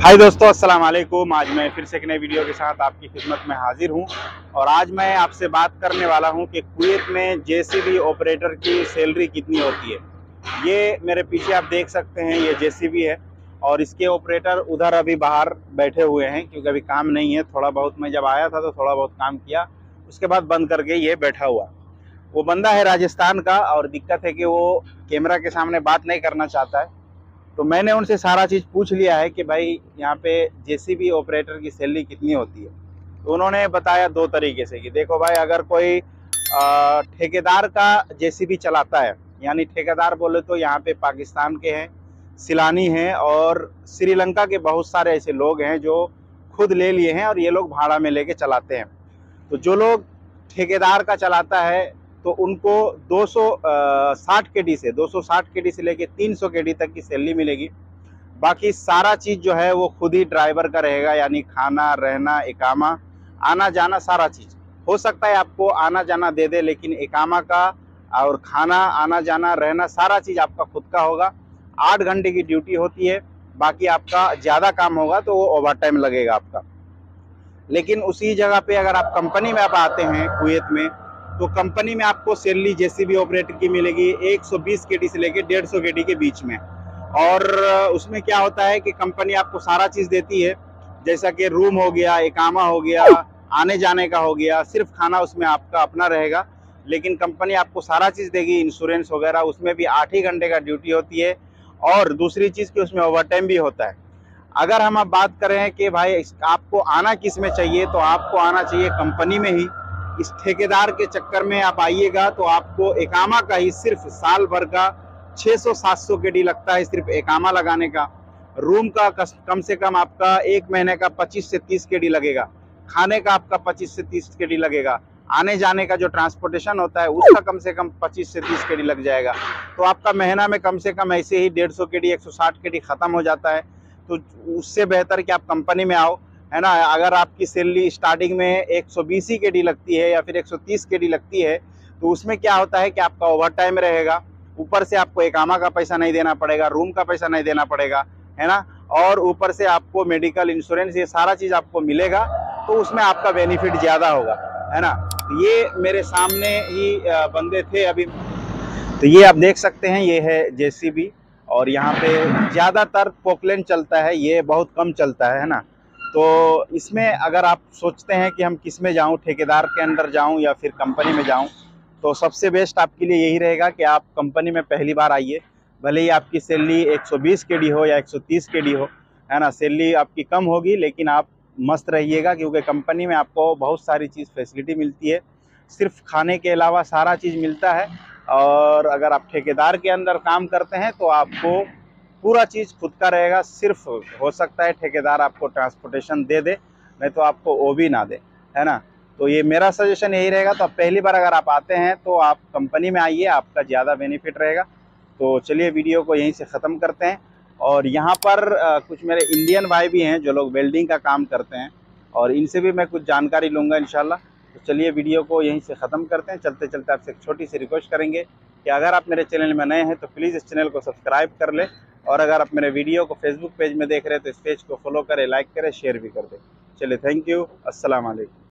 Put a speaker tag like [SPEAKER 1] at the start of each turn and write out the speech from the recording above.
[SPEAKER 1] हाय दोस्तों, अस्सलाम वालेकुम। आज मैं फिर से एक नई वीडियो के साथ आपकी खिदमत में हाजिर हूं और आज मैं आपसे बात करने वाला हूं कि कुवैत में जेसीबी ऑपरेटर की सैलरी कितनी होती है। ये मेरे पीछे आप देख सकते हैं, ये जेसीबी है और इसके ऑपरेटर उधर अभी बाहर बैठे हुए हैं क्योंकि अभी काम नहीं है। थोड़ा बहुत मैं जब आया था तो थोड़ा बहुत काम किया, उसके बाद बंद करके ये बैठा हुआ। वो बंदा है राजस्थान का और दिक्कत है कि वो कैमरा के सामने बात नहीं करना चाहता है। तो मैंने उनसे सारा चीज़ पूछ लिया है कि भाई यहाँ पे जेसीबी ऑपरेटर की सैलरी कितनी होती है। तो उन्होंने बताया दो तरीके से कि देखो भाई, अगर कोई ठेकेदार का जेसीबी चलाता है, यानी ठेकेदार बोले तो यहाँ पे पाकिस्तान के हैं, सिलानी हैं और श्रीलंका के बहुत सारे ऐसे लोग हैं जो खुद ले लिए हैं और ये लोग भाड़ा में लेके चलाते हैं। तो जो लोग ठेकेदार का चलाता है तो उनको 260 केडी से 260 केडी से लेके 300 केडी तक की सैलरी मिलेगी। बाकी सारा चीज़ जो है वो खुद ही ड्राइवर का रहेगा, यानी खाना, रहना, इकामा, आना जाना सारा चीज़। हो सकता है आपको आना जाना दे दे, लेकिन इकामा का और खाना, आना जाना, रहना सारा चीज़ आपका खुद का होगा। 8 घंटे की ड्यूटी होती है। बाकी आपका ज़्यादा काम होगा तो वो ओवर टाइम लगेगा आपका। लेकिन उसी जगह पे अगर आप कंपनी में आप आते हैं कुवैत में, तो कंपनी में आपको सैलरी जेसीबी ऑपरेटर की मिलेगी 120 केडी से लेके 150 केडी के बीच में। और उसमें क्या होता है कि कंपनी आपको सारा चीज़ देती है, जैसा कि रूम हो गया, इकामा हो गया, आने जाने का हो गया। सिर्फ खाना उसमें आपका अपना रहेगा, लेकिन कंपनी आपको सारा चीज़ देगी, इंश्योरेंस वगैरह। उसमें भी 8 ही घंटे का ड्यूटी होती है और दूसरी चीज़ कि उसमें ओवर टाइम भी होता है। अगर हम अब बात करें कि भाई आपको आना किस में चाहिए, तो आपको आना चाहिए कंपनी में ही। इस ठेकेदार के चक्कर में आप आइएगा तो आपको इकामा का ही सिर्फ साल भर का 600-700 केडी लगता है, सिर्फ इकामा लगाने का। रूम का कम से कम आपका 1 महीने का 25 से 30 केडी लगेगा। खाने का आपका 25 से 30 केडी लगेगा। आने जाने का जो ट्रांसपोर्टेशन होता है उसका कम से कम 25 से 30 केडी लग जाएगा। तो आपका महीना में कम से कम ऐसे ही 150 केडी, 160 केडी खत्म हो जाता है। तो उससे बेहतर कि आप कंपनी में आओ, है ना। अगर आपकी सैलरी स्टार्टिंग में 120 ही केडी लगती है या फिर 130 केडी लगती है, तो उसमें क्या होता है कि आपका ओवर टाइम रहेगा। ऊपर से आपको इकामा का पैसा नहीं देना पड़ेगा, रूम का पैसा नहीं देना पड़ेगा, है ना। और ऊपर से आपको मेडिकल इंश्योरेंस, ये सारा चीज़ आपको मिलेगा, तो उसमें आपका बेनिफिट ज़्यादा होगा, है ना। ये मेरे सामने ही बंदे थे अभी। तो ये आप देख सकते हैं, ये है जेसीबी और यहाँ पे ज़्यादातर पोकलैंड चलता है, ये बहुत कम चलता है ना। तो इसमें अगर आप सोचते हैं कि हम किस में जाऊँ, ठेकेदार के अंदर जाऊँ या फिर कंपनी में जाऊँ, तो सबसे बेस्ट आपके लिए यही रहेगा कि आप कंपनी में पहली बार आइए। भले ही आपकी सैलरी 120 केडी हो या 130 केडी हो, है ना। सैलरी आपकी कम होगी लेकिन आप मस्त रहिएगा, क्योंकि कंपनी में आपको बहुत सारी चीज़ फैसिलिटी मिलती है। सिर्फ खाने के अलावा सारा चीज़ मिलता है। और अगर आप ठेकेदार के अंदर काम करते हैं तो आपको पूरा चीज़ खुद का रहेगा। सिर्फ हो सकता है ठेकेदार आपको ट्रांसपोर्टेशन दे दे, नहीं तो आपको वो भी ना दे, है ना। तो ये मेरा सजेशन यही रहेगा। तो अब पहली बार अगर आप आते हैं तो आप कंपनी में आइए, आपका ज़्यादा बेनिफिट रहेगा। तो चलिए वीडियो को यहीं से ख़त्म करते हैं। और यहाँ पर कुछ मेरे इंडियन भाई भी हैं जो लोग वेल्डिंग का काम करते हैं और इनसे भी मैं कुछ जानकारी लूँगा इंशाल्लाह। तो चलिए वीडियो को यहीं से ख़त्म करते हैं। चलते चलते आपसे एक छोटी सी रिक्वेस्ट करेंगे कि अगर आप मेरे चैनल में नए हैं तो प्लीज़ इस चैनल को सब्सक्राइब कर लें, और अगर आप मेरे वीडियो को फेसबुक पेज में देख रहे हैं तो इस पेज को फॉलो करें, लाइक करें, शेयर भी कर दें। चलिए, थैंक यू, अस्सलाम वालेकुम।